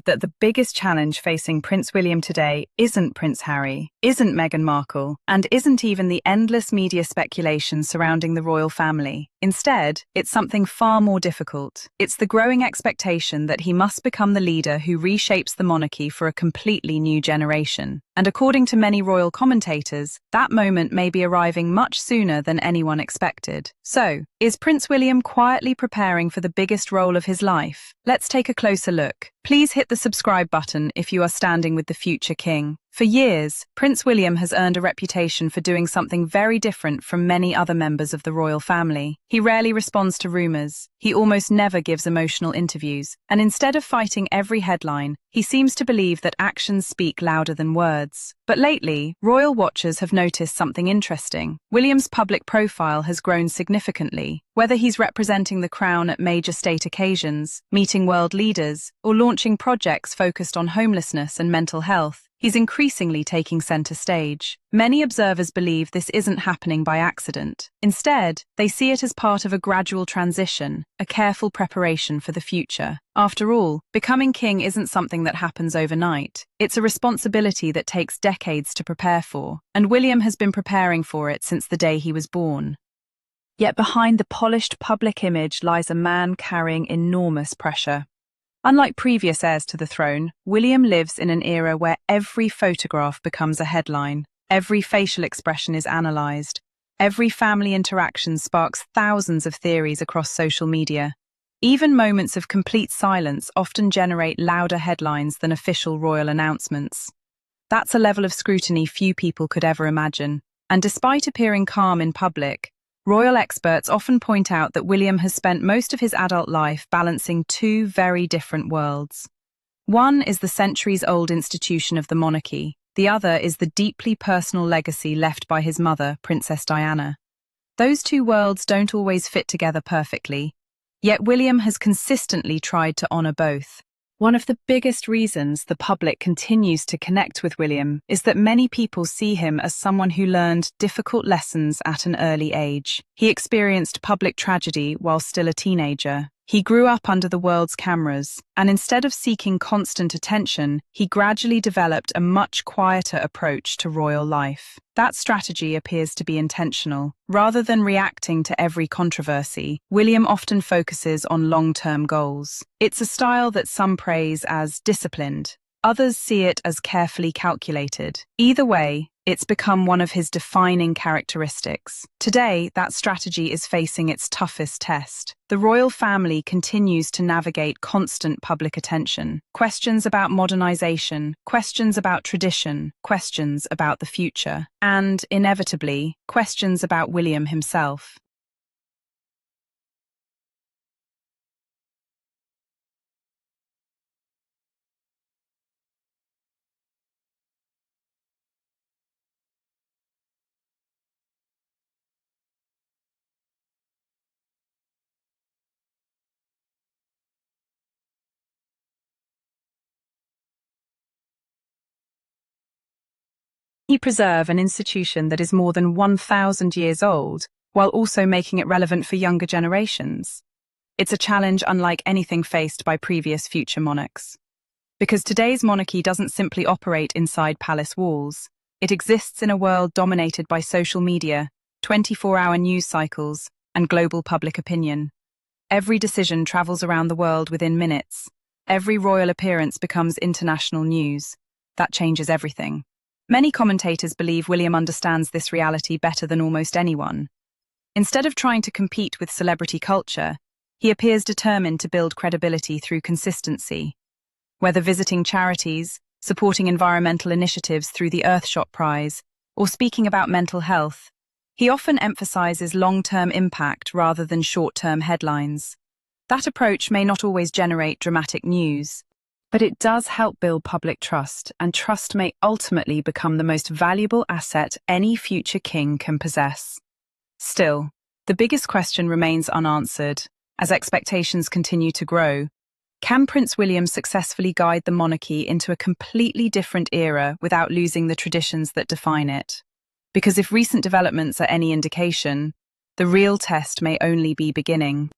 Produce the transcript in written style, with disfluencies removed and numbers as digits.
that the biggest challenge facing Prince William today isn't Prince Harry, isn't Meghan Markle, and isn't even the endless media speculation surrounding the royal family. Instead, it's something far more difficult. It's the growing expectation that he must become the leader who reshapes the monarchy for a completely new generation. And according to many royal commentators, that moment may be arriving much sooner than anyone expected. So, is Prince William quietly preparing for the biggest role of his life? Let's take a closer look. Please hit the subscribe button if you are standing with the future king. For years, Prince William has earned a reputation for doing something very different from many other members of the royal family. He rarely responds to rumors, he almost never gives emotional interviews, and instead of fighting every headline, he seems to believe that actions speak louder than words. But lately, royal watchers have noticed something interesting. William's public profile has grown significantly. Whether he's representing the crown at major state occasions, meeting world leaders, or launching projects focused on homelessness and mental health, he's increasingly taking center stage. Many observers believe this isn't happening by accident. Instead, they see it as part of a gradual transition, a careful preparation for the future. After all, becoming king isn't something that happens overnight. It's a responsibility that takes decades to prepare for, and William has been preparing for it since the day he was born. Yet behind the polished public image lies a man carrying enormous pressure. Unlike previous heirs to the throne, William lives in an era where every photograph becomes a headline, every facial expression is analysed, every family interaction sparks thousands of theories across social media. Even moments of complete silence often generate louder headlines than official royal announcements. That's a level of scrutiny few people could ever imagine, and despite appearing calm in public, royal experts often point out that William has spent most of his adult life balancing two very different worlds. One is the centuries-old institution of the monarchy, the other is the deeply personal legacy left by his mother, Princess Diana. Those two worlds don't always fit together perfectly, yet William has consistently tried to honour both. One of the biggest reasons the public continues to connect with William is that many people see him as someone who learned difficult lessons at an early age. He experienced public tragedy while still a teenager. He grew up under the world's cameras, and instead of seeking constant attention, he gradually developed a much quieter approach to royal life. That strategy appears to be intentional. Rather than reacting to every controversy, William often focuses on long-term goals. It's a style that some praise as disciplined. Others see it as carefully calculated. Either way, it's become one of his defining characteristics. Today, that strategy is facing its toughest test. The royal family continues to navigate constant public attention. Questions about modernization, questions about tradition, questions about the future, and, inevitably, questions about William himself. He preserve an institution that is more than 1,000 years old, while also making it relevant for younger generations. It's a challenge unlike anything faced by previous future monarchs. Because today's monarchy doesn't simply operate inside palace walls, it exists in a world dominated by social media, 24-hour news cycles, and global public opinion. Every decision travels around the world within minutes. Every royal appearance becomes international news. That changes everything. Many commentators believe William understands this reality better than almost anyone. Instead of trying to compete with celebrity culture, he appears determined to build credibility through consistency. Whether visiting charities, supporting environmental initiatives through the Earthshot Prize, or speaking about mental health, he often emphasizes long-term impact rather than short-term headlines. That approach may not always generate dramatic news, but it does help build public trust, and trust may ultimately become the most valuable asset any future king can possess. Still, the biggest question remains unanswered. As expectations continue to grow, can Prince William successfully guide the monarchy into a completely different era without losing the traditions that define it? Because if recent developments are any indication, the real test may only be beginning.